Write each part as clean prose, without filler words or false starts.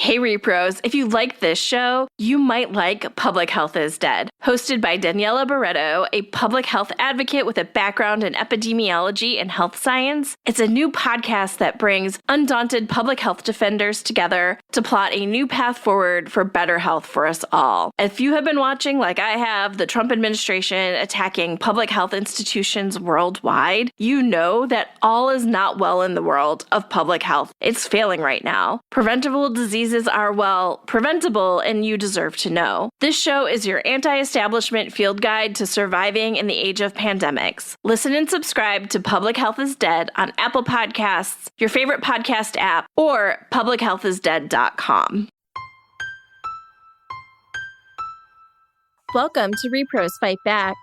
Hey rePROs, if you like this show, you might like Public Health is Dead. Hosted by Daniela Barreto, a public health advocate with a background in epidemiology and health science. It's a new podcast that brings undaunted public health defenders together to plot a new path forward for better health for us all. If you have been watching, like I have, the Trump administration attacking public health institutions worldwide, you know that all is not well in the world of public health. It's failing right now. Preventable diseases are, well, preventable, and you deserve to know. This show is your anti-establishment field guide to surviving in the age of pandemics. Listen and subscribe to Public Health is Dead on Apple Podcasts, your favorite podcast app, or publichealthisdead.com. Welcome to rePROs Fight Back,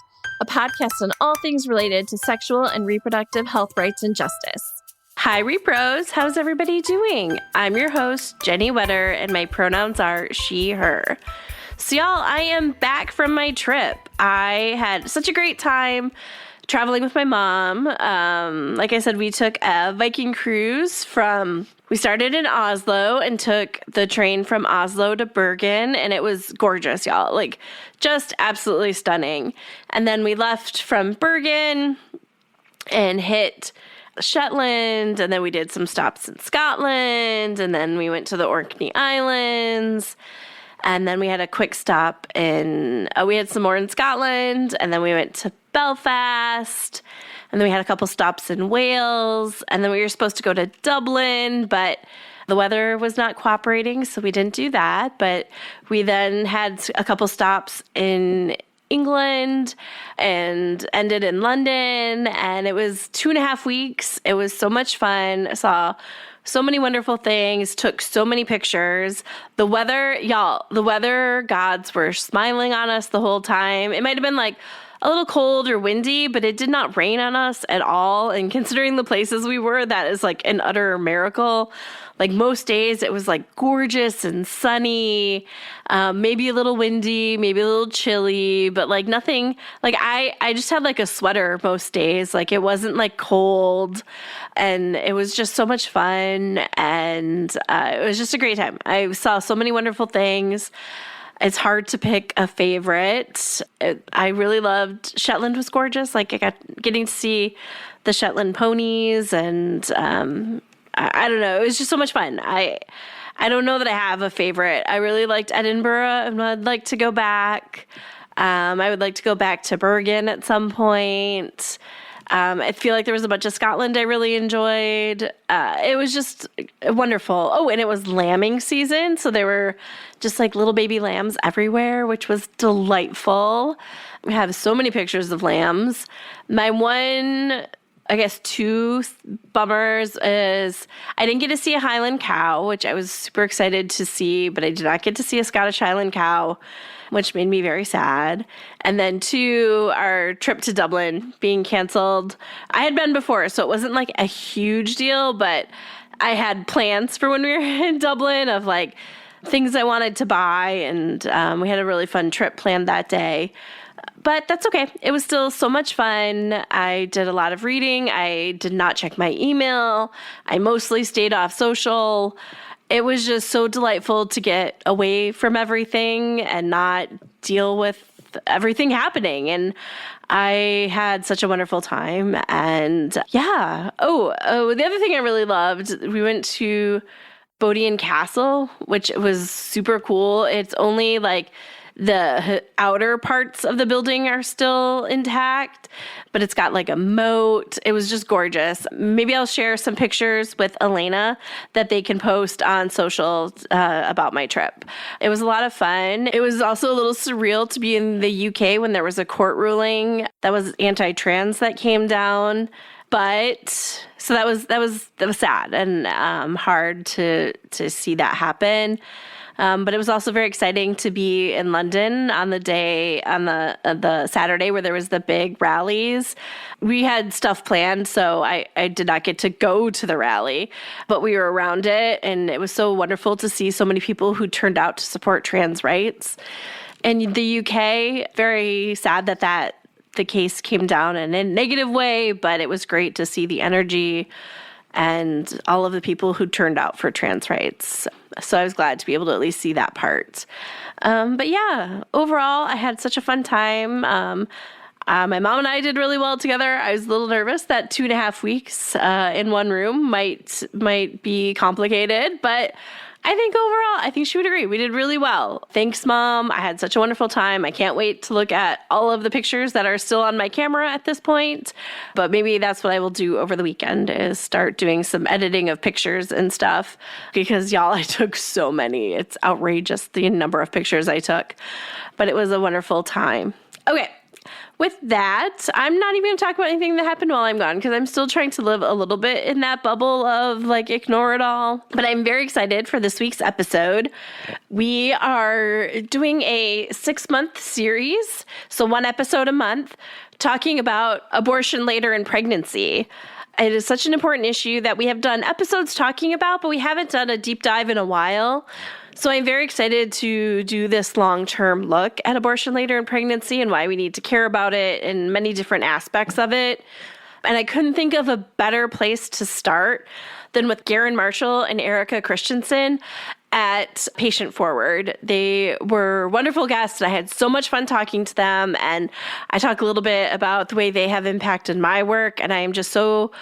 a podcast on all things related to sexual and reproductive health rights and justice. Hi, rePROs. How's everybody doing? I'm your host, Jenny Wetter, and my pronouns are she, her. So y'all, I am back from my trip. I had such a great time traveling with my mom. Like I said, we took a Viking cruise we started in Oslo and took the train from Oslo to Bergen, and it was gorgeous, y'all. Like, just absolutely stunning. And then we left from Bergen and hit Shetland, and then we did some stops in Scotland, and then we went to the Orkney Islands, and then we had a quick stop we had some more in Scotland, and then we went to Belfast, and then we had a couple stops in Wales, and then we were supposed to go to Dublin, but the weather was not cooperating, so we didn't do that. But we then had a couple stops in England and ended in London, and it was 2.5 weeks. It was so much fun. I saw so many wonderful things, took so many pictures. The weather gods were smiling on us the whole time. It might have been like a little cold or windy, but it did not rain on us at all. And considering the places we were, that is like an utter miracle. Like most days it was like gorgeous and sunny, maybe a little windy, maybe a little chilly, but like nothing, like I just had like a sweater most days. Like it wasn't like cold, and it was just so much fun. And it was just a great time. I saw so many wonderful things. It's hard to pick a favorite. I really loved Shetland. Was gorgeous. Like I got getting to see the Shetland ponies, and I don't know. It was just so much fun. I don't know that I have a favorite. I really liked Edinburgh, and I'd like to go back. I would like to go back to Bergen at some point. I feel like there was a bunch of Scotland I really enjoyed. It was just wonderful. Oh, and it was lambing season, so there were just like little baby lambs everywhere, which was delightful. We have so many pictures of lambs. My one, I guess, two bummers is I didn't get to see a Highland cow, which I was super excited to see, but I did not get to see a Scottish Highland cow, which made me very sad. And then two, our trip to Dublin being canceled. I had been before, so it wasn't like a huge deal, but I had plans for when we were in Dublin of like things I wanted to buy, and we had a really fun trip planned that day. But that's okay. It was still so much fun. I did a lot of reading. I did not check my email. I mostly stayed off social. It was just so delightful to get away from everything and not deal with everything happening. And I had such a wonderful time. And yeah. Oh, the other thing I really loved, we went to Bodø Castle, which was super cool. It's only like the outer parts of the building are still intact, but it's got like a moat. It was just gorgeous. Maybe I'll share some pictures with Elena that they can post on social about my trip. It was a lot of fun. It was also a little surreal to be in the UK when there was a court ruling that was anti-trans that came down. But so that was sad and hard to see that happen. But it was also very exciting to be in London on the Saturday where there was the big rallies. We had stuff planned, so I did not get to go to the rally, but we were around it, and it was so wonderful to see so many people who turned out to support trans rights. In the UK, very sad that the case came down in a negative way, but it was great to see the energy and all of the people who turned out for trans rights. So I was glad to be able to at least see that part. But yeah, overall, I had such a fun time. My mom and I did really well together. I was a little nervous that 2.5 weeks in one room might be complicated, but I think she would agree. We did really well. Thanks, Mom. I had such a wonderful time. I can't wait to look at all of the pictures that are still on my camera at this point. But maybe that's what I will do over the weekend, is start doing some editing of pictures and stuff. Because y'all, I took so many. It's outrageous, the number of pictures I took. But it was a wonderful time. Okay. With that, I'm not even going to talk about anything that happened while I'm gone, because I'm still trying to live a little bit in that bubble of like ignore it all. But I'm very excited for this week's episode. We are doing a 6-month series, so 1 episode a month, talking about abortion later in pregnancy. It is such an important issue that we have done episodes talking about, but we haven't done a deep dive in a while. So I'm very excited to do this long-term look at abortion later in pregnancy and why we need to care about it and many different aspects of it. And I couldn't think of a better place to start than with Garin Marschall and Erika Christensen at Patient Forward. They were wonderful guests, and I had so much fun talking to them. And I talk a little bit about the way they have impacted my work, and I am just so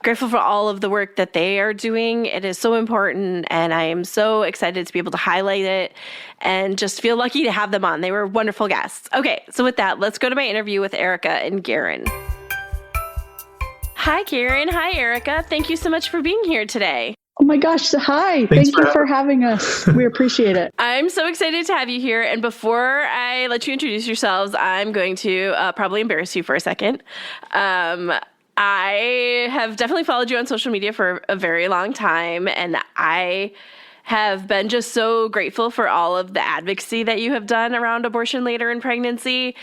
grateful for all of the work that they are doing. It is so important, and I am so excited to be able to highlight it and just feel lucky to have them on. They were wonderful guests. Okay, so with that, let's go to my interview with Erika and Garin. Hi, Garin. Hi, Erika. Thank you so much for being here today. Oh my gosh. Hi. Thank you for having us. We appreciate it. I'm so excited to have you here. And before I let you introduce yourselves, I'm going to probably embarrass you for a second. I have definitely followed you on social media for a very long time, and I have been just so grateful for all of the advocacy that you have done around abortion later in pregnancy.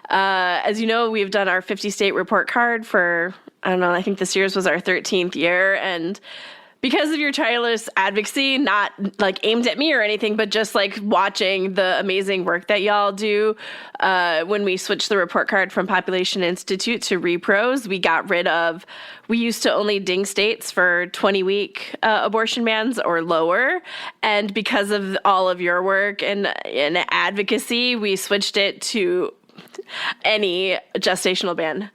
As you know, we've done our 50-state report card for, I don't know, I think this year's was our 13th year, and because of your tireless advocacy, not like aimed at me or anything, but just like watching the amazing work that y'all do. When we switched the report card from Population Institute to rePROs, we used to only ding states for 20-week abortion bans or lower. And because of all of your work and advocacy, we switched it to any gestational ban.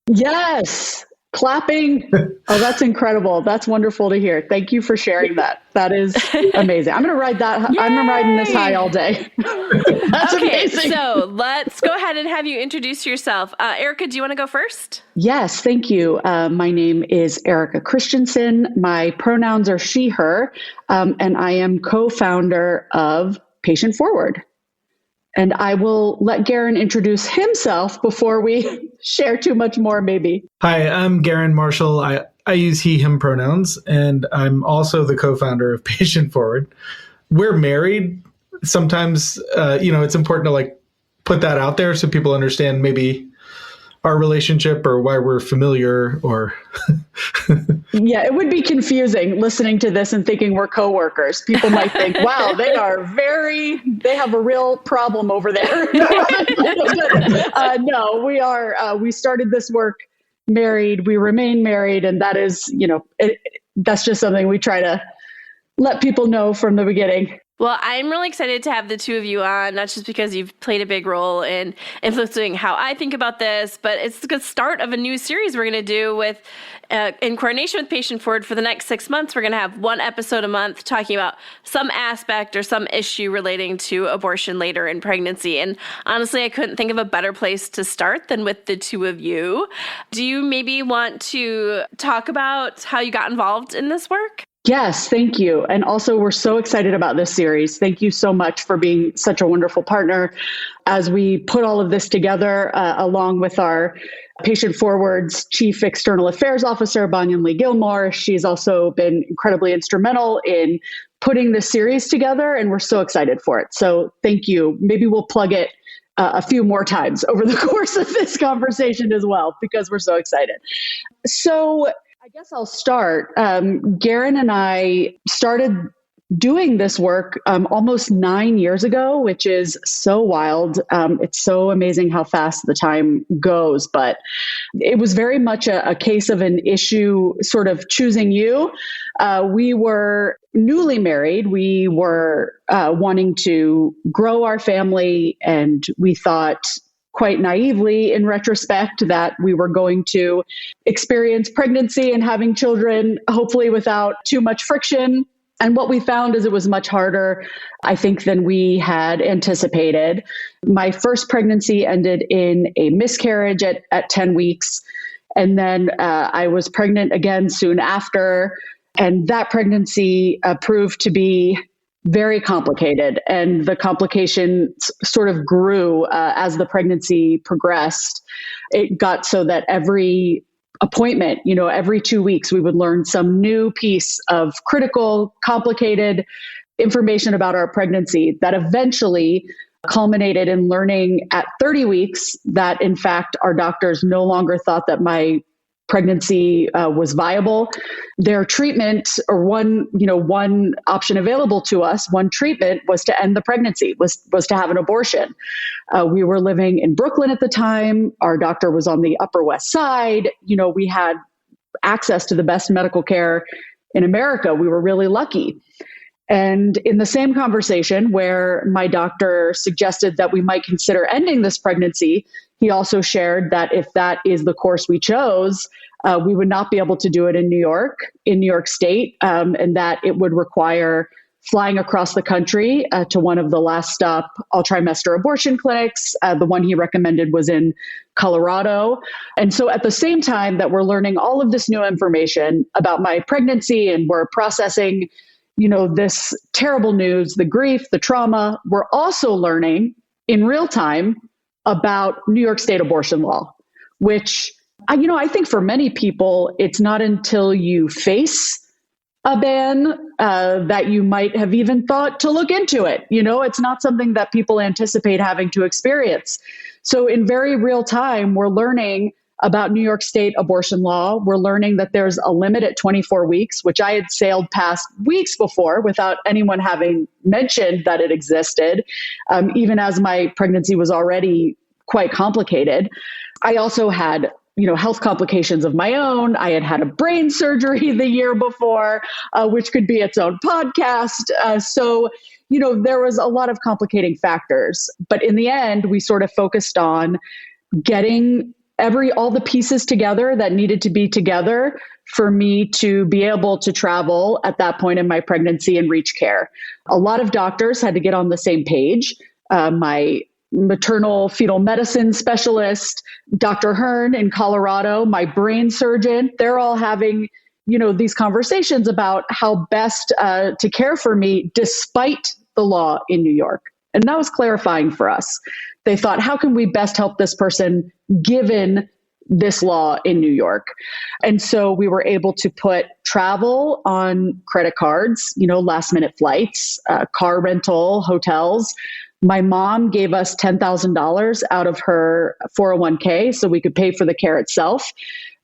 Yes. Clapping. Oh, that's incredible. That's wonderful to hear. Thank you for sharing that. That is amazing. I'm going to ride that. Yay! I'm riding this high all day. That's okay, amazing. So let's go ahead and have you introduce yourself. Erika, do you want to go first? Yes, thank you. My name is Erika Christensen. My pronouns are she, her, and I am co-founder of Patient Forward. And I will let Garin introduce himself before we share too much more, maybe. Hi, I'm Garin Marschall. I use he, him pronouns, and I'm also the co-founder of Patient Forward. We're married. Sometimes, it's important to like put that out there so people understand maybe our relationship or why we're familiar or... Yeah, it would be confusing listening to this and thinking we're coworkers. People might think, wow, they have a real problem over there. No, we started this work married, we remain married. And that is, that's just something we try to let people know from the beginning. Well, I'm really excited to have the two of you on, not just because you've played a big role in influencing how I think about this, but it's the start of a new series we're going to do with, in coordination with Patient Forward for the next 6 months. We're going to have 1 episode a month talking about some aspect or some issue relating to abortion later in pregnancy. And honestly, I couldn't think of a better place to start than with the two of you. Do you maybe want to talk about how you got involved in this work? Yes, thank you. And also, we're so excited about this series. Thank you so much for being such a wonderful partner as we put all of this together, along with our Patient Forward's Chief External Affairs Officer, Banyan Lee Gilmore. She's also been incredibly instrumental in putting this series together, and we're so excited for it. So thank you. Maybe we'll plug it a few more times over the course of this conversation as well, because we're so excited. So I guess I'll start. Garin and I started doing this work almost 9 years ago, which is so wild. It's so amazing how fast the time goes, but it was very much a case of an issue sort of choosing you. We were newly married. We were wanting to grow our family, and we thought quite naively in retrospect that we were going to experience pregnancy and having children, hopefully without too much friction. And what we found is it was much harder, I think, than we had anticipated. My first pregnancy ended in a miscarriage at 10 weeks. And then I was pregnant again soon after. And that pregnancy proved to be very complicated. And the complications sort of grew as the pregnancy progressed. It got so that every appointment, every 2 weeks, we would learn some new piece of critical, complicated information about our pregnancy that eventually culminated in learning at 30 weeks that, in fact, our doctors no longer thought that my pregnancy was viable. Their treatment, or one option available to us, one treatment was to end the pregnancy, was to have an abortion. We were living in Brooklyn at the time. Our doctor was on the Upper West Side. We had access to the best medical care in America. We were really lucky. And in the same conversation where my doctor suggested that we might consider ending this pregnancy, he also shared that if that is the course we chose, we would not be able to do it in New York State, and that it would require flying across the country to one of the last stop all-trimester abortion clinics. The one he recommended was in Colorado. And so at the same time that we're learning all of this new information about my pregnancy and we're processing this terrible news, the grief, the trauma, we're also learning in real time about New York State abortion law, which, I think for many people, it's not until you face a ban that you might have even thought to look into it. It's not something that people anticipate having to experience. So in very real time, we're learning about New York State abortion law. We're learning that there's a limit at 24 weeks, which I had sailed past weeks before without anyone having mentioned that it existed, even as my pregnancy was already quite complicated. I also had health complications of my own. I had had a brain surgery the year before, which could be its own podcast. So there was a lot of complicating factors. But in the end, we sort of focused on getting all the pieces together that needed to be together for me to be able to travel at that point in my pregnancy and reach care. A lot of doctors had to get on the same page. My maternal fetal medicine specialist, Dr. Hearn in Colorado, my brain surgeon, they're all having, these conversations about how best to care for me despite the law in New York. And that was clarifying for us. They thought, how can we best help this person given this law in New York? And so we were able to put travel on credit cards, last minute flights, car rental, hotels. My mom gave us $10,000 out of her 401k so we could pay for the care itself.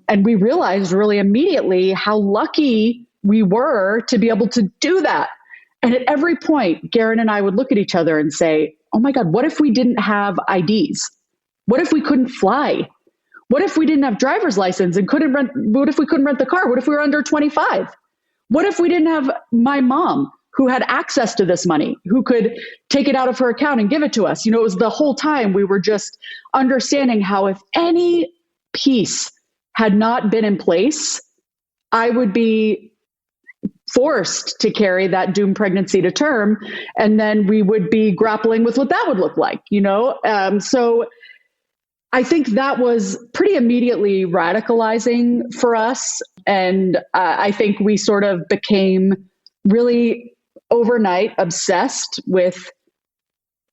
And we realized really immediately how lucky we were to be able to do that. And at every point, Garin and I would look at each other and say, oh my God, what if we didn't have IDs? What if we couldn't fly? What if we didn't have driver's license and what if we couldn't rent the car? What if we were under 25? What if we didn't have my mom who had access to this money, who could take it out of her account and give it to us? It was the whole time we were just understanding how if any piece had not been in place, I would be forced to carry that doomed pregnancy to term. And then we would be grappling with what that would look like, So I think that was pretty immediately radicalizing for us. And I think we sort of became really overnight obsessed with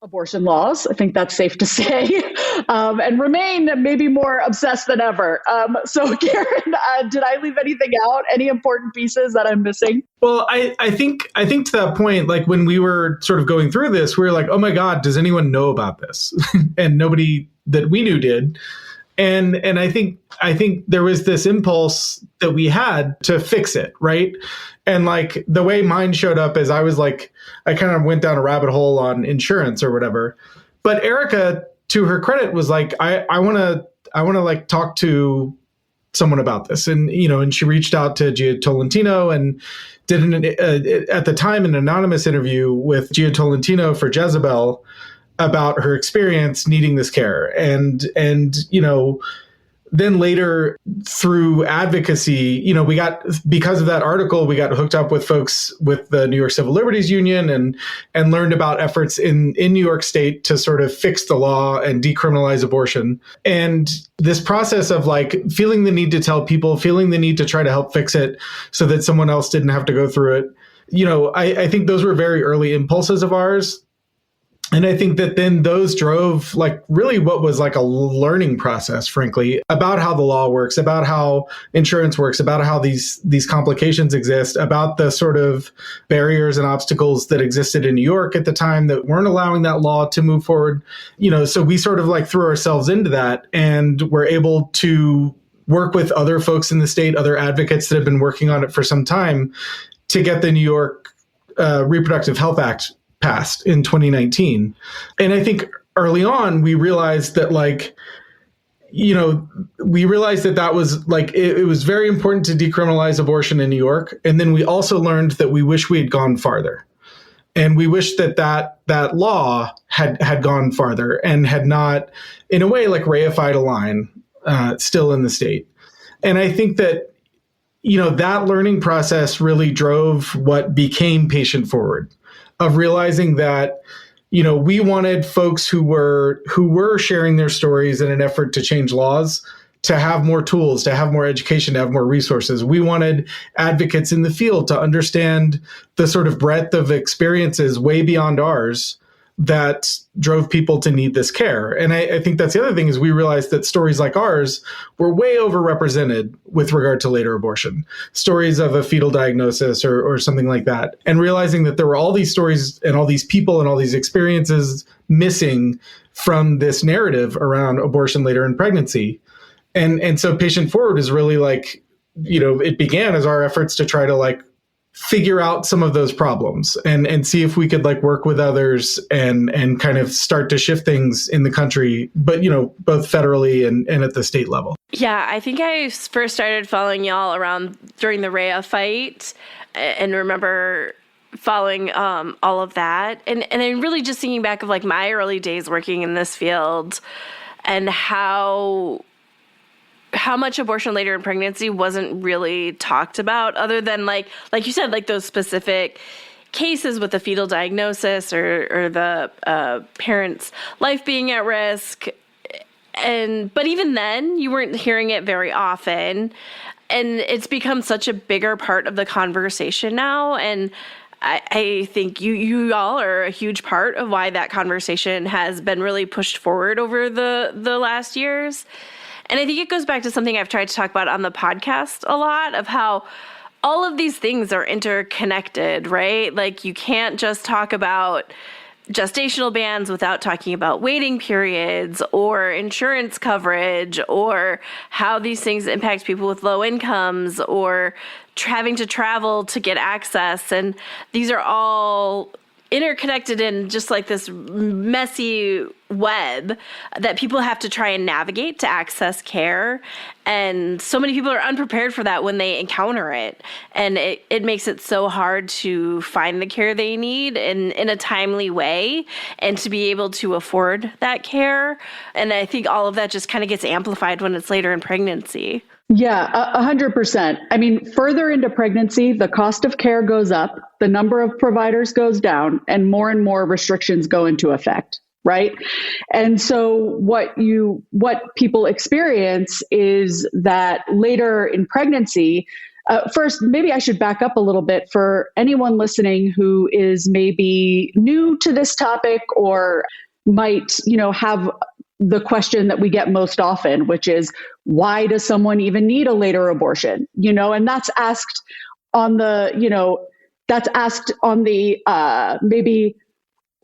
abortion laws. I think that's safe to say, and remain maybe more obsessed than ever. So Garin, did I leave anything out? Any important pieces that I'm missing? Well, I think to that point, like when we were sort of going through this, we were like, oh my God, does anyone know about this? And nobody that we knew did. And I think there was this impulse that we had to fix it, right? And like the way mine showed up is I kind of went down a rabbit hole on insurance or whatever. But Erika, to her credit, was like, I want to like talk to someone about this. And, and she reached out to Gia Tolentino and did at the time an anonymous interview with Gia Tolentino for Jezebel about her experience needing this care. And then later through advocacy, because of that article, we got hooked up with folks with the New York Civil Liberties Union and learned about efforts in New York State to sort of fix the law and decriminalize abortion. And this process of like feeling the need to tell people, feeling the need to try to help fix it so that someone else didn't have to go through it. I think those were very early impulses of ours. And I think that then those drove like really what was like a learning process, frankly, about how the law works, about how insurance works, about how these complications exist, about the sort of barriers and obstacles that existed in New York at the time that weren't allowing that law to move forward. So we sort of like threw ourselves into that and were able to work with other folks in the state, other advocates that have been working on it for some time to get the New York Reproductive Health Act passed in 2019. And I think early on, we realized that that was like, it was very important to decriminalize abortion in New York. And then we also learned that we wish we had gone farther. And we wish that law had gone farther and had not, in a way, like reified a line still in the state. And I think that, that learning process really drove what became Patient Forward, of realizing that, we wanted folks who were sharing their stories in an effort to change laws to have more tools, to have more education, to have more resources. We wanted advocates in the field to understand the sort of breadth of experiences way beyond ours that drove people to need this care. And I think that's the other thing is we realized that stories like ours were way overrepresented with regard to later abortion, stories of a fetal diagnosis or something like that. And realizing that there were all these stories and all these people and all these experiences missing from this narrative around abortion later in pregnancy. And so Patient Forward is really like, it began as our efforts to try to like figure out some of those problems and see if we could like work with others and kind of start to shift things in the country, but both federally and at the state level. Yeah, I think I first started following y'all around during the Rhea fight and remember following all of that. And then really just thinking back of like my early days working in this field and how much abortion later in pregnancy wasn't really talked about other than like you said, like those specific cases with the fetal diagnosis or the parent's life being at risk. But even then you weren't hearing it very often. And it's become such a bigger part of the conversation now. And I think you all are a huge part of why that conversation has been really pushed forward over the last years. And I think it goes back to something I've tried to talk about on the podcast a lot of how all of these things are interconnected, right? Like you can't just talk about gestational bans without talking about waiting periods or insurance coverage or how these things impact people with low incomes or having to travel to get access. And these are all interconnected in just like this messy web that people have to try and navigate to access care. And so many people are unprepared for that when they encounter it. And it makes it so hard to find the care they need in a timely way and to be able to afford that care. And I think all of that just kind of gets amplified when it's later in pregnancy. Yeah, 100%. I mean, further into pregnancy, the cost of care goes up, the number of providers goes down, and more restrictions go into effect, right? And so what people experience is that later in pregnancy, first, maybe I should back up a little bit for anyone listening who is maybe new to this topic or might, have the question that we get most often, which is, why does someone even need a later abortion? And that's asked on the, maybe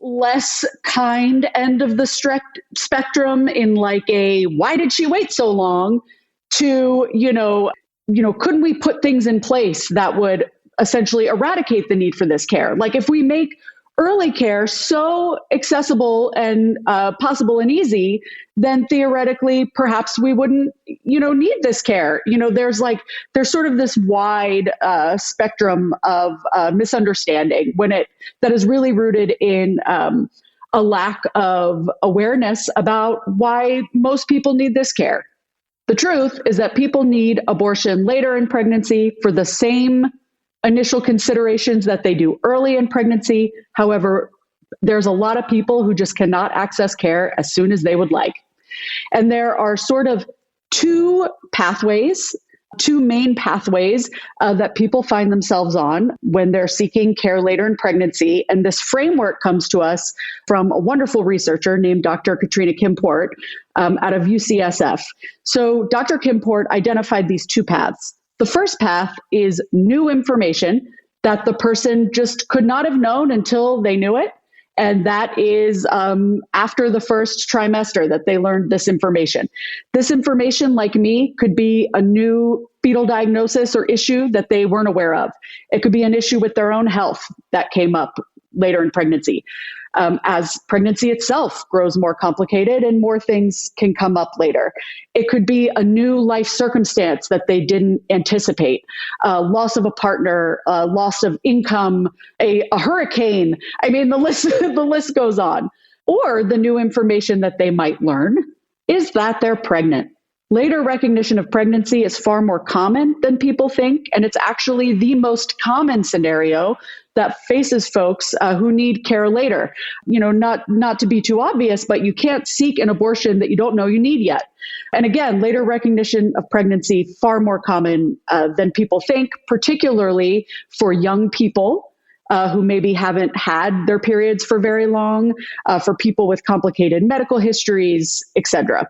less kind end of the spectrum in like a, why did she wait so long, to, couldn't we put things in place that would essentially eradicate the need for this care? Like if we make early care so accessible and possible and easy, then theoretically, perhaps we wouldn't, need this care. There's sort of this wide spectrum of misunderstanding that is really rooted in a lack of awareness about why most people need this care. The truth is that people need abortion later in pregnancy for the same initial considerations that they do early in pregnancy. However, there's a lot of people who just cannot access care as soon as they would like. And there are sort of two main pathways that people find themselves on when they're seeking care later in pregnancy. And this framework comes to us from a wonderful researcher named Dr. Katrina Kimport out of UCSF. So Dr. Kimport identified these two paths. The first path is new information that the person just could not have known until they knew it. And that is after the first trimester that they learned this information. This information, like me, could be a new fetal diagnosis or issue that they weren't aware of. It could be an issue with their own health that came up later in pregnancy. As pregnancy itself grows more complicated and more things can come up later. It could be a new life circumstance that they didn't anticipate, loss of a partner, loss of income, a hurricane. I mean, the list goes on. Or the new information that they might learn is that they're pregnant. Later recognition of pregnancy is far more common than people think, and it's actually the most common scenario that faces folks who need care later. Not to be too obvious, but you can't seek an abortion that you don't know you need yet. And again, later recognition of pregnancy, far more common than people think, particularly for young people who maybe haven't had their periods for very long, for people with complicated medical histories, etc.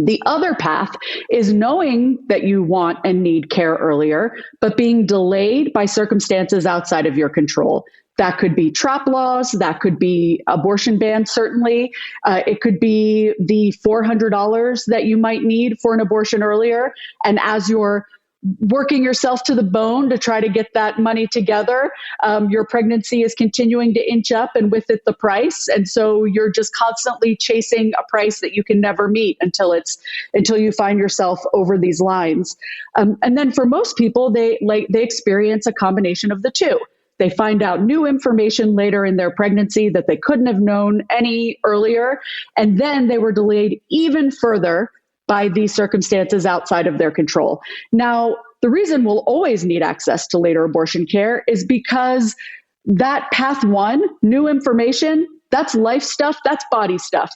The other path is knowing that you want and need care earlier, but being delayed by circumstances outside of your control. That could be trap laws. That could be abortion bans, certainly. It could be the $400 that you might need for an abortion earlier. And as you're working yourself to the bone to try to get that money together, your pregnancy is continuing to inch up, and with it the price. And so you're just constantly chasing a price that you can never meet until you find yourself over these lines. And then for most people, they experience a combination of the two. They find out new information later in their pregnancy that they couldn't have known any earlier, and then they were delayed even further by these circumstances outside of their control. Now, the reason we'll always need access to later abortion care is because that path one, new information, that's life stuff, that's body stuff.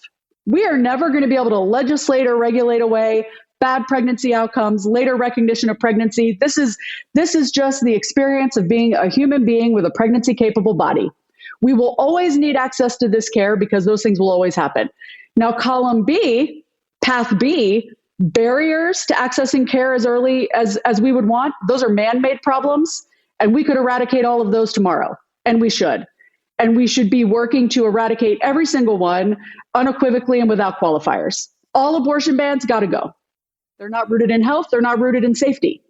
We are never going to be able to legislate or regulate away bad pregnancy outcomes, later recognition of pregnancy. This is just the experience of being a human being with a pregnancy-capable body. We will always need access to this care because those things will always happen. Now, column B, Path B, barriers to accessing care as early as we would want, those are man-made problems, and we could eradicate all of those tomorrow, and we should. And we should be working to eradicate every single one unequivocally and without qualifiers. All abortion bans got to go. They're not rooted in health. They're not rooted in safety.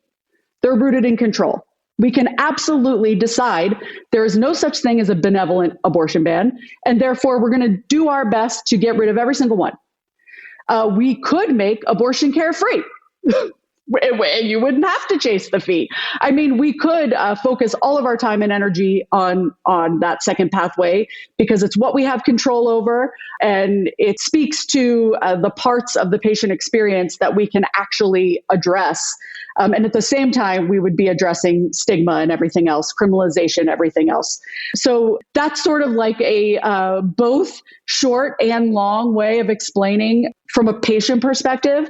They're rooted in control. We can absolutely decide there is no such thing as a benevolent abortion ban, and therefore we're going to do our best to get rid of every single one. We could make abortion care free. You wouldn't have to chase the fee. I mean, we could focus all of our time and energy on that second pathway because it's what we have control over, and it speaks to the parts of the patient experience that we can actually address. And at the same time, we would be addressing stigma and everything else, criminalization, everything else. So that's sort of like a both short and long way of explaining from a patient perspective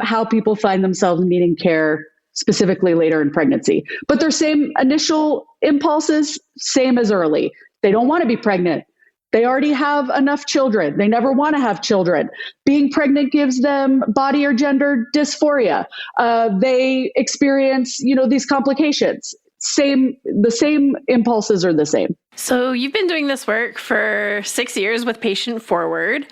how people find themselves needing care specifically later in pregnancy. But their same initial impulses, same as early. They don't want to be pregnant. They already have enough children. They never want to have children. Being pregnant gives them body or gender dysphoria. They experience, these complications. the same impulses are the same. So you've been doing this work for 6 years with Patient Forward.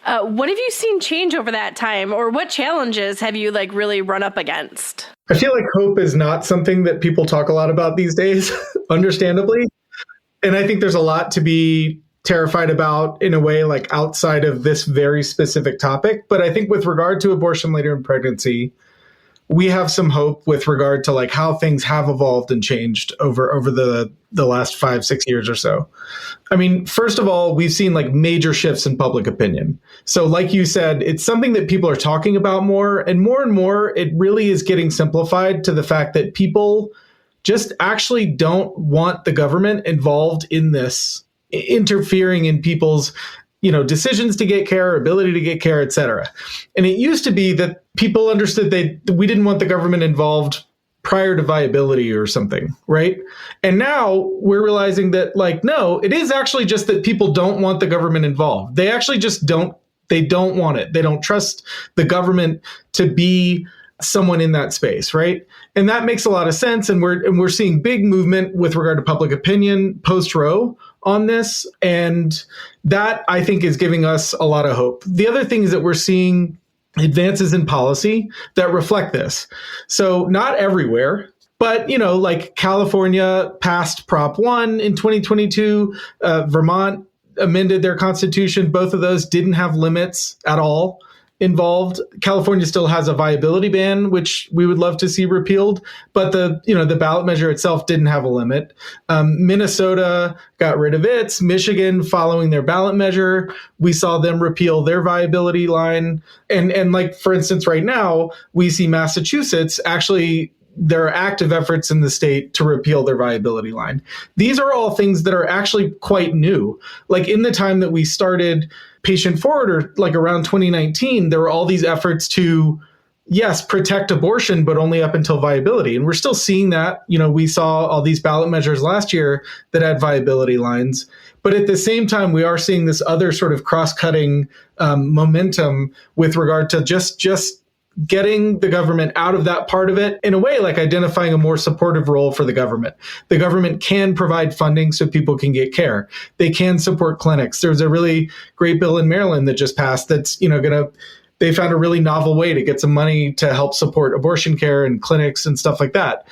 What have you seen change over that time, or what challenges have you really run up against? I feel like hope is not something that people talk a lot about these days, understandably. And I think there's a lot to be terrified about in a way, outside of this very specific topic. But I think with regard to abortion later in pregnancy, we have some hope with regard to how things have evolved and changed over the last 5-6 years or so. I mean, first of all, we've seen major shifts in public opinion. So like you said, it's something that people are talking about more, and more, it really is getting simplified to the fact that people just actually don't want the government involved in this, interfering in people's decisions to get care, ability to get care, et cetera. And it used to be that people understood we didn't want the government involved prior to viability or something, right? And now we're realizing that no, it is actually just that people don't want the government involved. They actually just don't want it. They don't trust the government to be someone in that space, right? And that makes a lot of sense. And we're seeing big movement with regard to public opinion post-Roe on this. And that, I think, is giving us a lot of hope. The other thing is that we're seeing advances in policy that reflect this. So not everywhere, but, California passed Prop 1 in 2022, Vermont amended their constitution. Both of those didn't have limits at all involved. California still has a viability ban, which we would love to see repealed, but the ballot measure itself didn't have a limit. Minnesota got rid of its. Michigan, following their ballot measure, we saw them repeal their viability line. And for instance, right now, we see Massachusetts actually, there are active efforts in the state to repeal their viability line. These are all things that are actually quite new. In the time that we started Patient Forward, or around 2019, there were all these efforts to, yes, protect abortion, but only up until viability. And we're still seeing that. We saw all these ballot measures last year that had viability lines. But at the same time, we are seeing this other sort of cross-cutting momentum with regard to just getting the government out of that part of it, in a way, identifying a more supportive role for the government. The government can provide funding so people can get care. They can support clinics. There's a really great bill in Maryland that just passed that's, they found a really novel way to get some money to help support abortion care and clinics and stuff like that.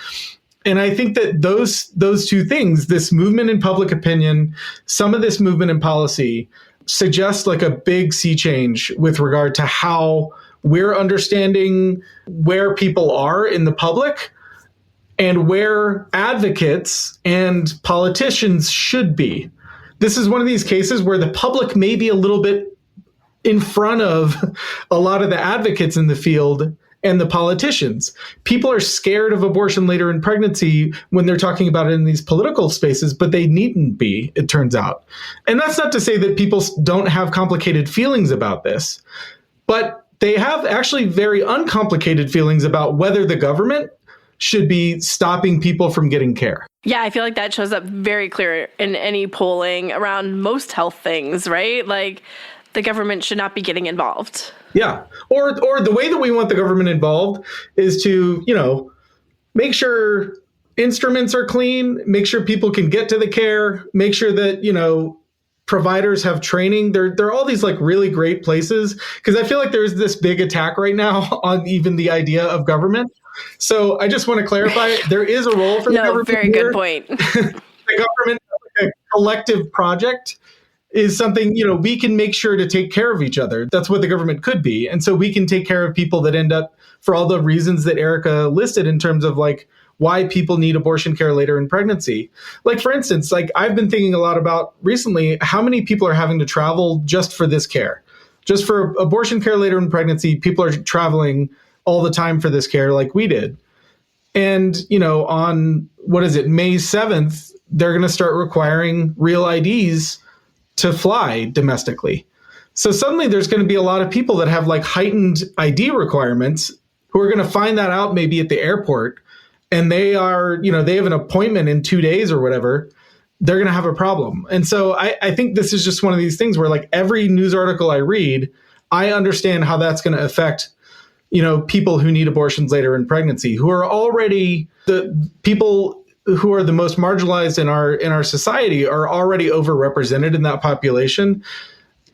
And I think that those two things, this movement in public opinion, some of this movement in policy, suggests a big sea change with regard to how we're understanding where people are in the public and where advocates and politicians should be. This is one of these cases where the public may be a little bit in front of a lot of the advocates in the field and the politicians. People are scared of abortion later in pregnancy when they're talking about it in these political spaces, but they needn't be, it turns out. And that's not to say that people don't have complicated feelings about this, but they have actually very uncomplicated feelings about whether the government should be stopping people from getting care. Yeah, I feel like that shows up very clear in any polling around most health things, right? The government should not be getting involved. Yeah. Or the way that we want the government involved is to, make sure instruments are clean, make sure people can get to the care, make sure that, providers have training. There are all these really great places, because I feel like there's this big attack right now on even the idea of government. So I just want to clarify, there is a role for the government. Very good point. The government, a collective project, is something, we can make sure to take care of each other. That's what the government could be. And so we can take care of people that end up, for all the reasons that Erika listed in terms of why people need abortion care later in pregnancy. For instance, I've been thinking a lot about recently how many people are having to travel just for this care. Just for abortion care later in pregnancy, people are traveling all the time for this care like we did. And, on, May 7th, they're going to start requiring real IDs to fly domestically. So suddenly there's going to be a lot of people that have heightened ID requirements who are going to find that out maybe at the airport. And they are, they have an appointment in 2 days or whatever, they're going to have a problem. And so I think this is just one of these things where every news article I read, I understand how that's going to affect, people who need abortions later in pregnancy, who are already the people who are the most marginalized in our society are already overrepresented in that population.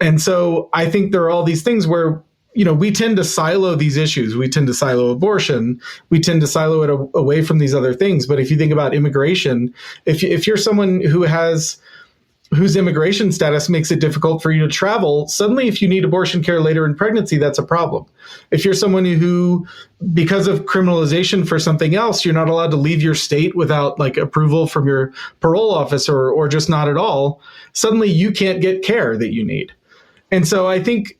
And so I think there are all these things where, we tend to silo these issues. We tend to silo abortion. We tend to silo it away from these other things. But if you think about immigration, if you're someone whose immigration status makes it difficult for you to travel, suddenly if you need abortion care later in pregnancy, that's a problem. If you're someone who, because of criminalization for something else, you're not allowed to leave your state without approval from your parole officer or just not at all, suddenly you can't get care that you need. And so I think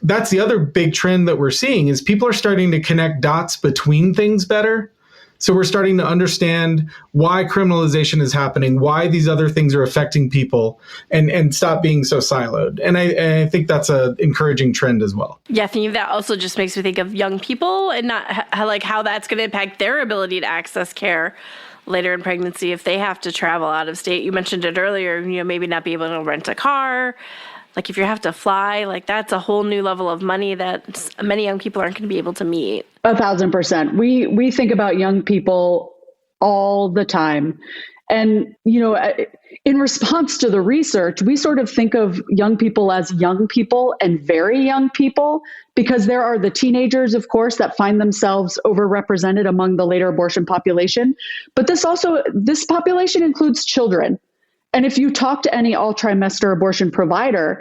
that's the other big trend that we're seeing is people are starting to connect dots between things better. So we're starting to understand why criminalization is happening, why these other things are affecting people, and stop being so siloed. And I think that's an encouraging trend as well. Yeah, I think that also just makes me think of young people and not how that's going to impact their ability to access care later in pregnancy if they have to travel out of state. You mentioned it earlier, maybe not be able to rent a car. If you have to fly, that's a whole new level of money that many young people aren't going to be able to meet. 1,000%. We think about young people all the time. And, in response to the research, we sort of think of young people as young people and very young people, because there are the teenagers, of course, that find themselves overrepresented among the later abortion population. But this population includes children. And if you talk to any all-trimester abortion provider,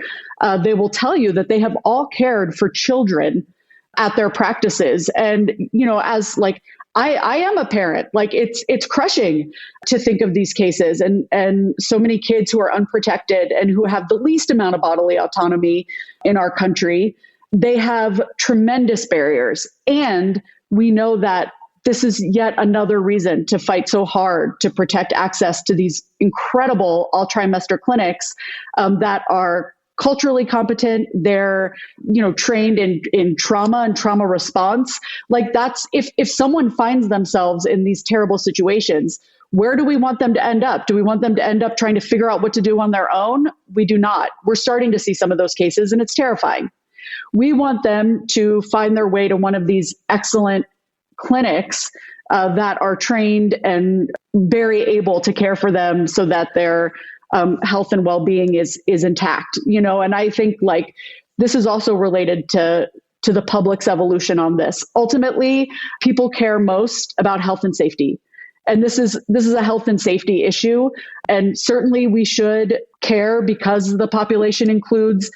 they will tell you that they have all cared for children at their practices. And, as I am a parent, it's crushing to think of these cases and so many kids who are unprotected and who have the least amount of bodily autonomy in our country. They have tremendous barriers. And we know that this is yet another reason to fight so hard to protect access to these incredible all-trimester clinics that are culturally competent. They're, trained in trauma and trauma response. That's if someone finds themselves in these terrible situations, where do we want them to end up? Do we want them to end up trying to figure out what to do on their own? We do not. We're starting to see some of those cases, and it's terrifying. We want them to find their way to one of these excellent clinics that are trained and very able to care for them so that their health and well-being is intact, and I think this is also related to the public's evolution on this. Ultimately, people care most about health and safety. And this is a health and safety issue. And certainly we should care because the population includes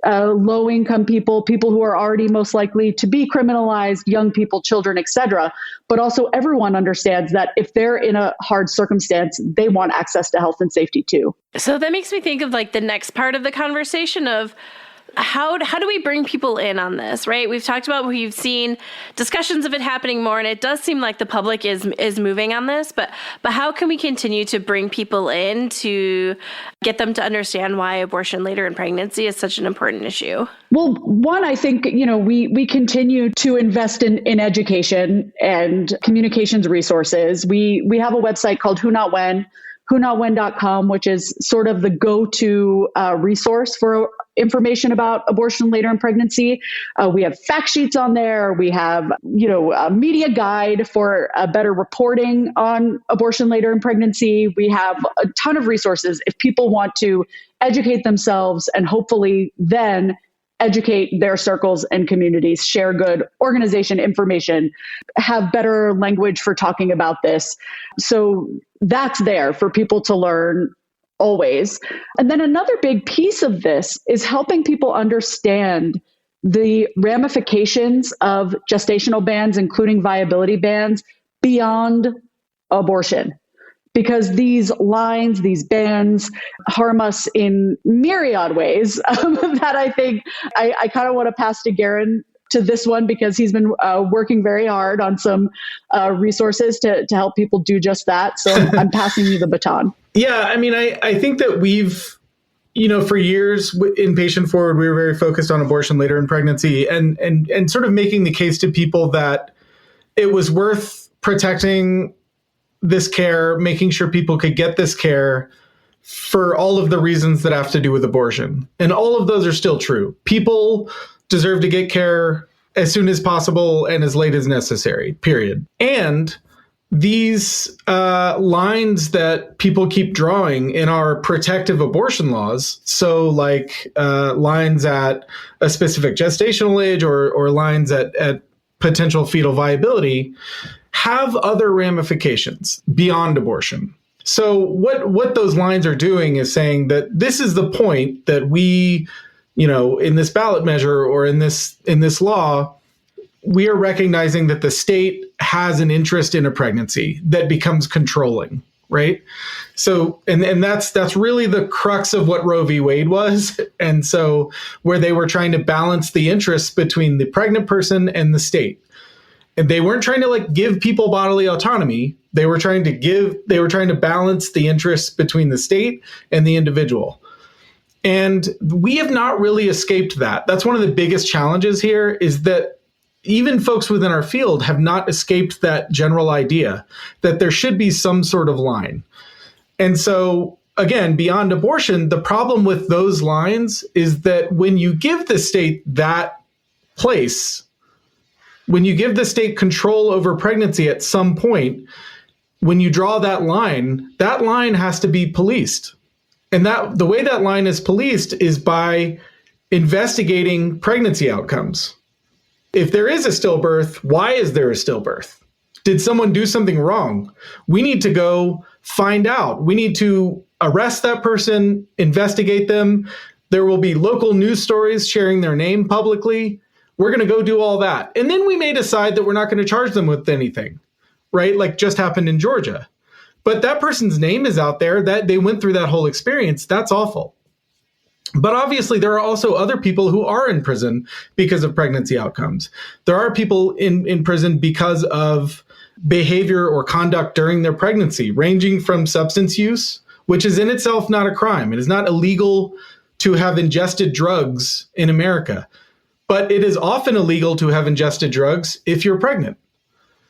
low-income people who are already most likely to be criminalized, young people, children, et cetera. But also everyone understands that if they're in a hard circumstance, they want access to health and safety too. So that makes me think of the next part of the conversation of how do we bring people in on this, right? We've talked about, we've seen discussions of it happening more, and it does seem like the public is moving on this, but how can we continue to bring people in to get them to understand why abortion later in pregnancy is such an important issue? Well, one, I think, we continue to invest in education and communications resources. We have a website called Who Not When, whonotwhen.com, which is sort of the go-to resource for information about abortion later in pregnancy. We have fact sheets on there. We have, a media guide for better reporting on abortion later in pregnancy. We have a ton of resources if people want to educate themselves and hopefully then educate their circles and communities, share good organization information, have better language for talking about this. So that's there for people to learn always. And then another big piece of this is helping people understand the ramifications of gestational bans, including viability bans, beyond abortion. Because these lines, these bans harm us in myriad ways that I think I kind of want to pass to Garin to this one because he's been working very hard on some resources to help people do just that. So I'm passing you the baton. Yeah, I think that we've, for years in Patient Forward, we were very focused on abortion later in pregnancy and sort of making the case to people that it was worth protecting this care, making sure people could get this care for all of the reasons that have to do with abortion. And all of those are still true. People deserve to get care as soon as possible and as late as necessary, period. And these lines that people keep drawing in our protective abortion laws, so like lines at a specific gestational age or lines at potential fetal viability, have other ramifications beyond abortion. So what those lines are doing is saying that this is the point that we, in this ballot measure or in this law, we are recognizing that the state has an interest in a pregnancy that becomes controlling, right? So, and that's really the crux of what Roe v. Wade was. And so where they were trying to balance the interests between the pregnant person and the state. And they weren't trying to give people bodily autonomy. They were trying to balance the interests between the state and the individual. And we have not really escaped that. That's one of the biggest challenges here, is that even folks within our field have not escaped that general idea that there should be some sort of line. And so, again, beyond abortion, the problem with those lines is that when you give the state that place, when you give the state control over pregnancy at some point, when you draw that line has to be policed. And the way that line is policed is by investigating pregnancy outcomes. If there is a stillbirth, why is there a stillbirth? Did someone do something wrong? We need to go find out. We need to arrest that person, investigate them. There will be local news stories sharing their name publicly. We're going to go do all that. And then we may decide that we're not going to charge them with anything, right? Like just happened in Georgia. But that person's name is out there, that they went through that whole experience. That's awful. But obviously, there are also other people who are in prison because of pregnancy outcomes. There are people in prison because of behavior or conduct during their pregnancy, ranging from substance use, which is in itself not a crime. It is not illegal to have ingested drugs in America, but it is often illegal to have ingested drugs if you're pregnant.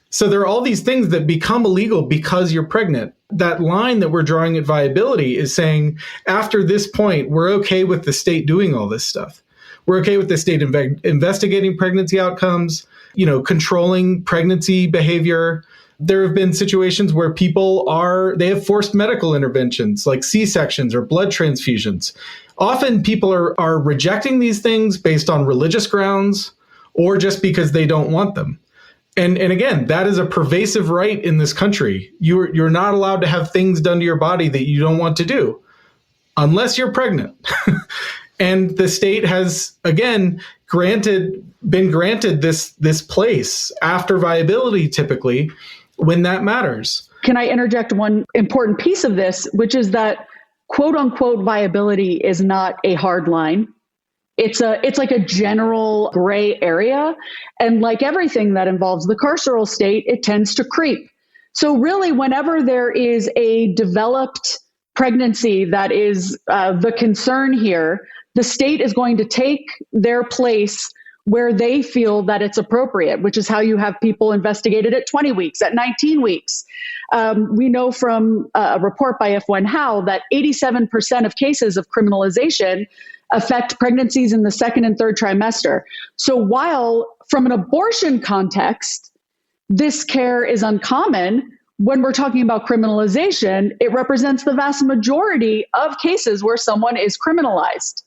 So there are all these things that become illegal because you're pregnant. That line that we're drawing at viability is saying, after this point, we're okay with the state doing all this stuff. We're okay with the state investigating pregnancy outcomes, controlling pregnancy behavior. There have been situations where they have forced medical interventions like C-sections or blood transfusions. Often people are rejecting these things based on religious grounds or just because they don't want them. And again, that is a pervasive right in this country. You're not allowed to have things done to your body that you don't want to do unless you're pregnant. And the state has, again, been granted this place after viability, typically, when that matters. Can I interject one important piece of this, which is that quote unquote viability is not a hard line. It's like a general gray area. And like everything that involves the carceral state, it tends to creep. So really, whenever there is a developed pregnancy that is the concern here, the state is going to take their place where they feel that it's appropriate, which is how you have people investigated at 20 weeks, at 19 weeks. We know from a report by F1 How that 87% of cases of criminalization affect pregnancies in the second and third trimester. So while from an abortion context, this care is uncommon, when we're talking about criminalization, it represents the vast majority of cases where someone is criminalized.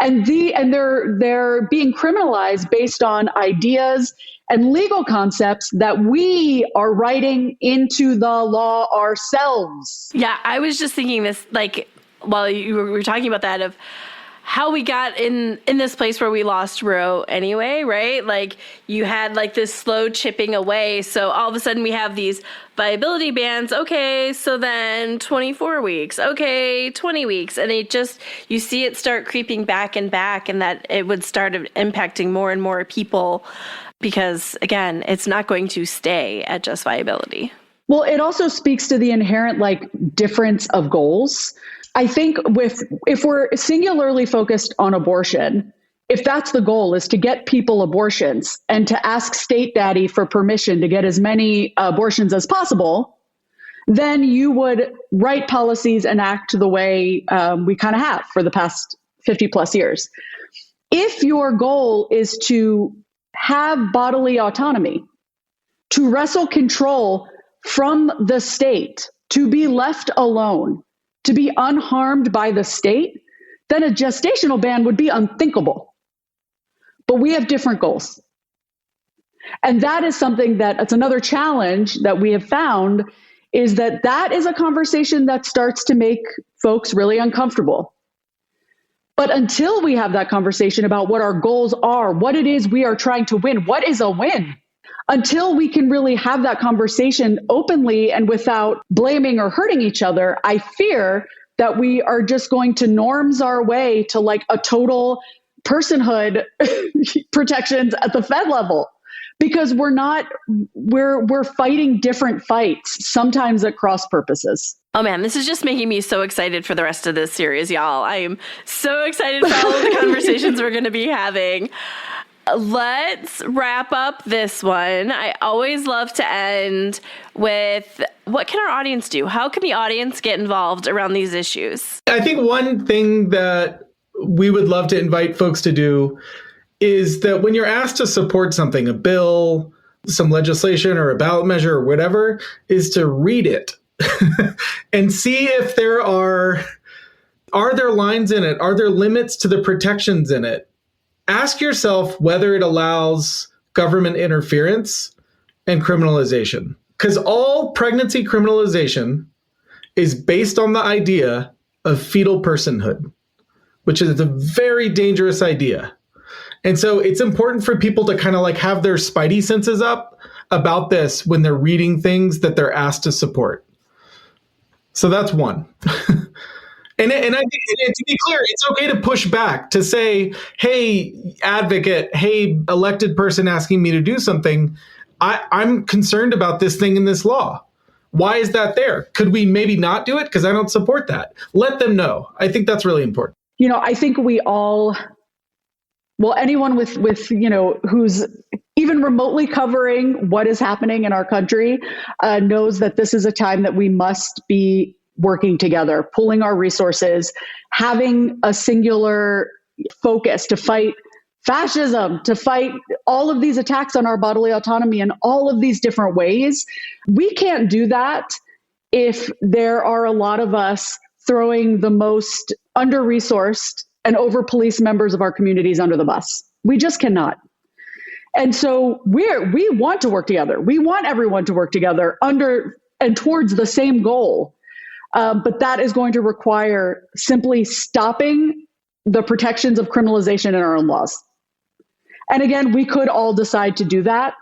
And they're being criminalized based on ideas and legal concepts that we are writing into the law ourselves. Yeah, I was just thinking this, while you were talking about that, of how we got in this place where we lost Roe anyway, right? You had this slow chipping away. So all of a sudden we have these viability bans. Okay, so then 24 weeks. Okay, 20 weeks. And you see it start creeping back, and that it would start impacting more and more people because, again, it's not going to stay at just viability. Well, it also speaks to the inherent difference of goals. I think if we're singularly focused on abortion, if that's the goal, is to get people abortions and to ask state daddy for permission to get as many abortions as possible, then you would write policies and act the way we kind of have for the past 50 plus years. If your goal is to have bodily autonomy, to wrestle control from the state, to be left alone, to be unharmed by the state, then a gestational ban would be unthinkable. But we have different goals. And that is something it's another challenge that we have found, is that is a conversation that starts to make folks really uncomfortable. But until we have that conversation about what our goals are, what it is we are trying to win, what is a win, until we can really have that conversation openly and without blaming or hurting each other, I fear that we are just going to norms our way to like a total personhood protections at the Fed level. Because we're fighting different fights, sometimes at cross purposes. Oh man, this is just making me so excited for the rest of this series, y'all. I am so excited for all of the conversations we're going to be having. Let's wrap up this one. I always love to end with, what can our audience do? How can the audience get involved around these issues? I think one thing that we would love to invite folks to do is that when you're asked to support something, a bill, some legislation or a ballot measure or whatever, is to read it and see if there are there lines in it? Are there limits to the protections in it? Ask yourself whether it allows government interference and criminalization. Because all pregnancy criminalization is based on the idea of fetal personhood, which is a very dangerous idea. And so it's important for people to kind of like have their spidey senses up about this when they're reading things that they're asked to support. So that's one. And I think, to be clear, it's okay to push back, to say, hey, advocate, hey, elected person asking me to do something, I'm concerned about this thing in this law. Why is that there? Could we maybe not do it? Because I don't support that. Let them know. I think that's really important. You know, I think we all... Well, anyone with who's even remotely covering what is happening in our country knows that this is a time that we must be working together, pooling our resources, having a singular focus to fight fascism, to fight all of these attacks on our bodily autonomy in all of these different ways. We can't do that if there are a lot of us throwing the most under-resourced and over-policed members of our communities under the bus. We just cannot. And so we want to work together. We want everyone to work together under and towards the same goal. But that is going to require simply stopping the protections of criminalization in our own laws. And again, we could all decide to do that.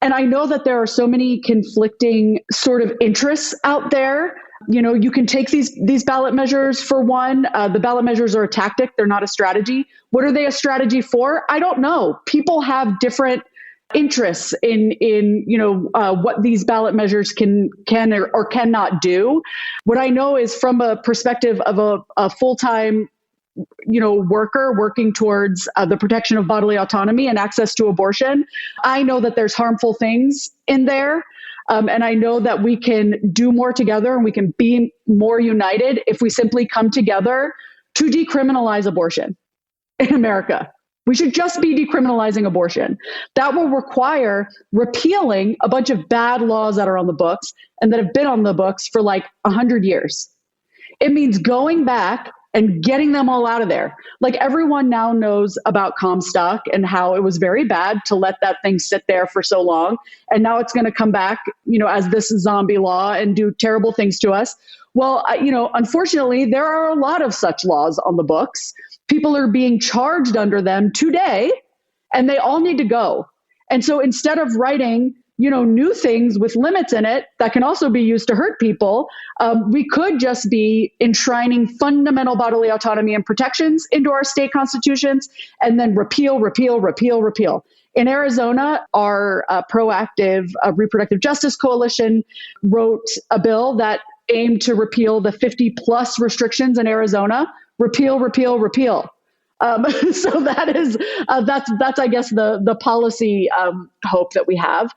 And I know that there are so many conflicting sort of interests out there. You know, you can take these ballot measures for one. The ballot measures are a tactic. They're not a strategy. What are they a strategy for? I don't know. People have different interests in what these ballot measures can or cannot do. What I know is from a perspective of a full-time worker working towards the protection of bodily autonomy and access to abortion, I know that there's harmful things in there. And I know that we can do more together and we can be more united if we simply come together to decriminalize abortion in America. We should just be decriminalizing abortion. That will require repealing a bunch of bad laws that are on the books and that have been on the books for like 100 years. It means going back and getting them all out of there. Like everyone now knows about Comstock and how it was very bad to let that thing sit there for so long. And now it's going to come back, as this zombie law and do terrible things to us. Well, unfortunately, there are a lot of such laws on the books. People are being charged under them today, and they all need to go. And so instead of writing, new things with limits in it that can also be used to hurt people, we could just be enshrining fundamental bodily autonomy and protections into our state constitutions and then repeal. In Arizona, our proactive reproductive justice coalition wrote a bill that aimed to repeal the 50 plus restrictions in Arizona. Repeal. So that's I guess the policy hope that we have.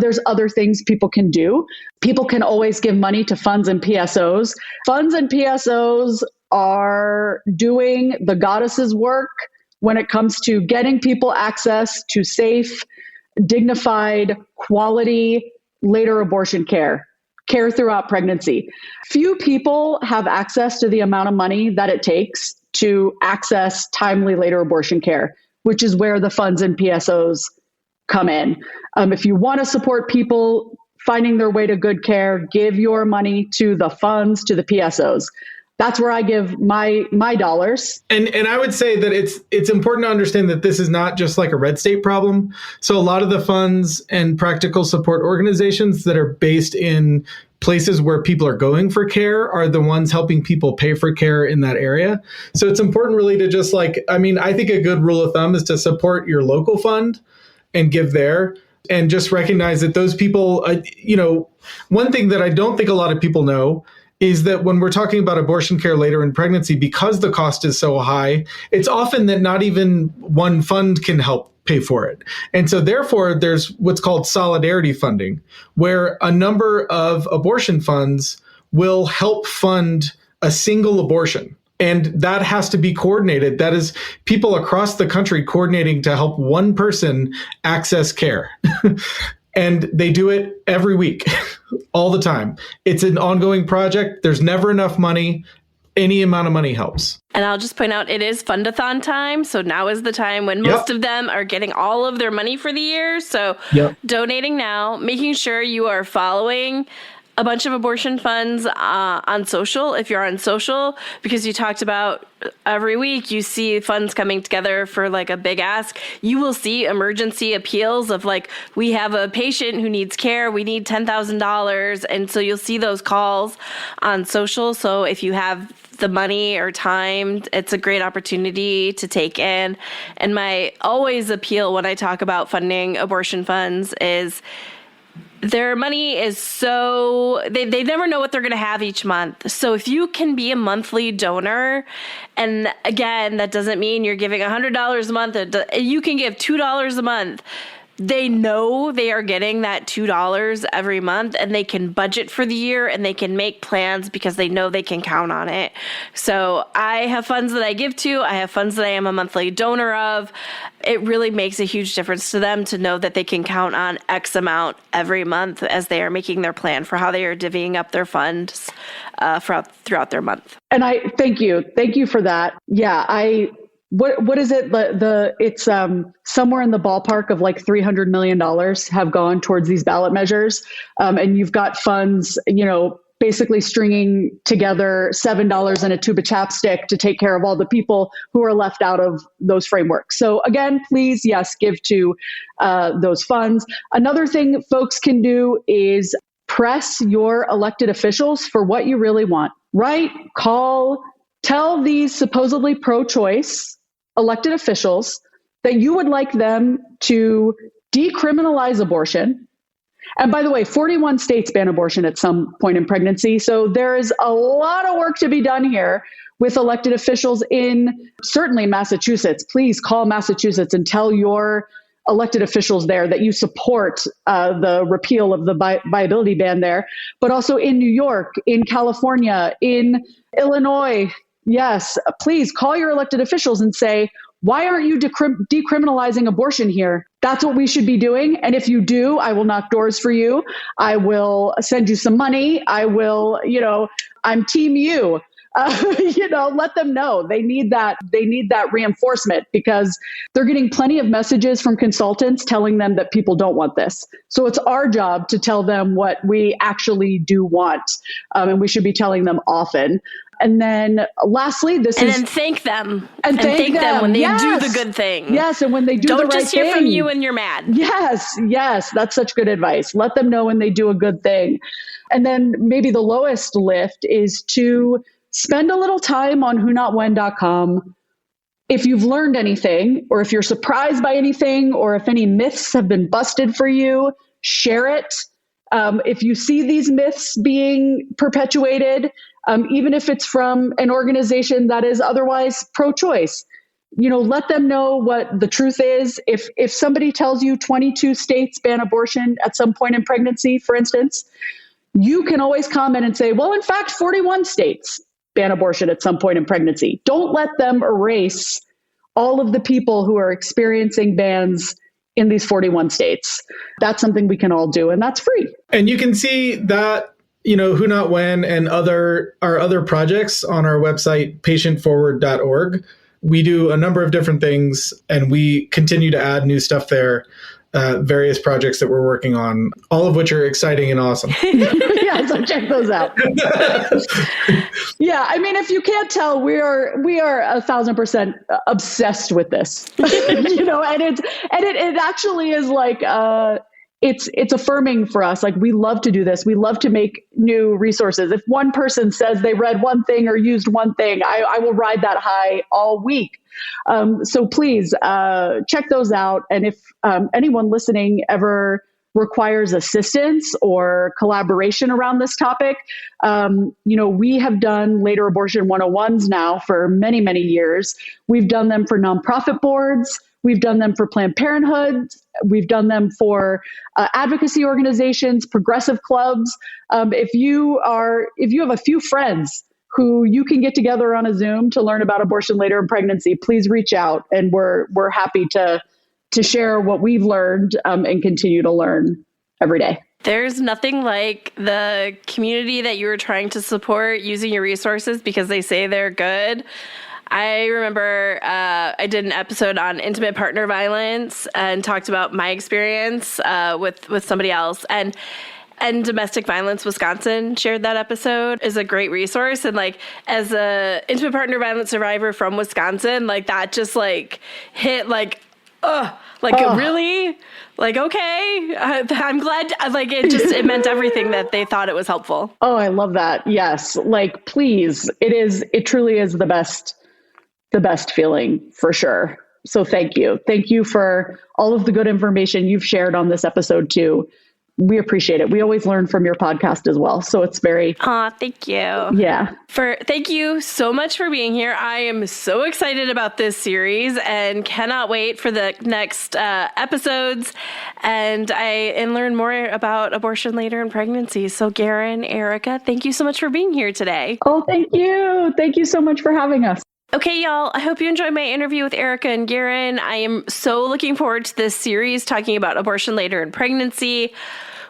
There's other things people can do. People can always give money to funds and PSOs. Funds and PSOs are doing the goddess's work when it comes to getting people access to safe, dignified, quality later abortion care throughout pregnancy. Few people have access to the amount of money that it takes to access timely later abortion care, which is where the funds and PSOs come in. If you want to support people finding their way to good care, give your money to the funds, to the PSOs. That's where I give my dollars. And I would say that it's important to understand that this is not just like a red state problem. So a lot of the funds and practical support organizations that are based in places where people are going for care are the ones helping people pay for care in that area. So it's important really to just I think a good rule of thumb is to support your local fund and give there. And just recognize that those people, one thing that I don't think a lot of people know is that when we're talking about abortion care later in pregnancy, because the cost is so high, it's often that not even one fund can help pay for it. And so therefore, there's what's called solidarity funding, where a number of abortion funds will help fund a single abortion. And that has to be coordinated. That is people across the country coordinating to help one person access care. And they do it every week, all the time. It's an ongoing project. There's never enough money. Any amount of money helps. And I'll just point out, it is fundathon time. So now is the time when most of them are getting all of their money for the year. So donating now, making sure you are following a bunch of abortion funds on social, if you're on social, because you talked about every week you see funds coming together for a big ask. You will see emergency appeals of we have a patient who needs care, we need $10,000. And so you'll see those calls on social. So if you have the money or time, it's a great opportunity to take in. And my always appeal when I talk about funding abortion funds is their money is they never know what they're going to have each month. So if you can be a monthly donor, and again, that doesn't mean you're giving $100 a month. You can give $2 a month. They know they are getting that $2 every month, and they can budget for the year, and they can make plans because they know they can count on it. So I have funds that I give to. I have funds that I am a monthly donor of. It really makes a huge difference to them to know that they can count on X amount every month as they are making their plan for how they are divvying up their funds throughout their month. And I thank you for that. Yeah, What is it? It's somewhere in the ballpark of $300 million have gone towards these ballot measures, and you've got funds, basically stringing together $7 and a tube of chapstick to take care of all the people who are left out of those frameworks. So again, please, yes, give to those funds. Another thing folks can do is press your elected officials for what you really want. Write, call, tell these supposedly pro-choice elected officials that you would like them to decriminalize abortion. And by the way, 41 states ban abortion at some point in pregnancy. So there is a lot of work to be done here with elected officials in certainly Massachusetts. Please call Massachusetts and tell your elected officials there that you support the repeal of the viability ban there, but also in New York, in California, in Illinois. Yes, please call your elected officials and say, why aren't you decriminalizing abortion here? That's what we should be doing. And if you do, I will knock doors for you. I will send you some money. I will, I'm team you. Let them know they need that reinforcement, because they're getting plenty of messages from consultants telling them that people don't want this. So it's our job to tell them what we actually do want. And we should be telling them often. And then lastly, then thank them. And thank them when they do the good thing. Yes. And when they do the right thing. Don't just hear from you when you're mad. Yes. That's such good advice. Let them know when they do a good thing. And then maybe the lowest lift is to spend a little time on whonotwhen.com. If you've learned anything, or if you're surprised by anything, or if any myths have been busted for you, share it. If you see these myths being perpetuated, even if it's from an organization that is otherwise pro-choice, let them know what the truth is. If somebody tells you 22 states ban abortion at some point in pregnancy, for instance, you can always comment and say, well, in fact, 41 states ban abortion at some point in pregnancy. Don't let them erase all of the people who are experiencing bans in these 41 states. That's something we can all do, and that's free. And you can see that, Who Not When and our other projects on our website, patientforward.org. We do a number of different things, and we continue to add new stuff there, various projects that we're working on, all of which are exciting and awesome. Yeah, so check those out. Yeah, I mean, if you can't tell, we are 1,000% obsessed with this, and it actually is like, it's affirming for us. Like, we love to do this. We love to make new resources. If one person says they read one thing or used one thing, I will ride that high all week. So please check those out. And if anyone listening ever requires assistance or collaboration around this topic, we have done later abortion 101s now for many, many years. We've done them for nonprofit boards. We've done them for Planned Parenthood. We've done them for advocacy organizations, progressive clubs. If you have a few friends who you can get together on a Zoom to learn about abortion later in pregnancy, please reach out, and we're happy to share what we've learned and continue to learn every day. There's nothing like the community that you were trying to support using your resources because they say they're good. I remember I did an episode on intimate partner violence and talked about my experience with somebody else. And Domestic Violence Wisconsin shared that episode is a great resource. And like, as a intimate partner violence survivor from Wisconsin, like that just like hit like, really? Like, okay, I'm glad, like, it meant everything that they thought it was helpful. Oh, I love that. Yes. Like, please, it truly is the best feeling for sure. So thank you. Thank you for all of the good information you've shared on this episode too. We appreciate it. We always learn from your podcast as well. So it's very... thank you. Yeah. Thank you so much for being here. I am so excited about this series and cannot wait for the next episodes and learn more about abortion later in pregnancy. So Garin, Erika, thank you so much for being here today. Oh, thank you. Thank you so much for having us. Okay, y'all, I hope you enjoyed my interview with Erika and Garin. I am so looking forward to this series talking about abortion later in pregnancy.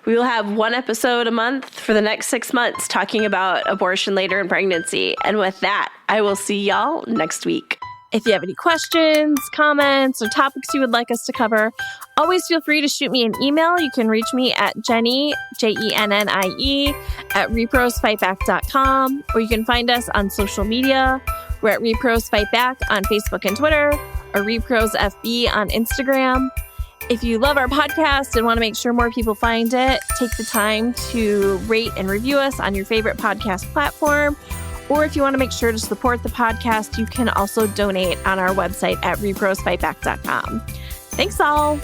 We will have one episode a month for the next 6 months talking about abortion later in pregnancy. And with that, I will see y'all next week. If you have any questions, comments, or topics you would like us to cover, always feel free to shoot me an email. You can reach me at Jennie, Jennie, at rePROsFightBack.com, or you can find us on social media. We're at rePROs Fight Back on Facebook and Twitter, or rePROs FB on Instagram. If you love our podcast and want to make sure more people find it, take the time to rate and review us on your favorite podcast platform. Or if you want to make sure to support the podcast, you can also donate on our website at rePROsFightBack.com. Thanks all.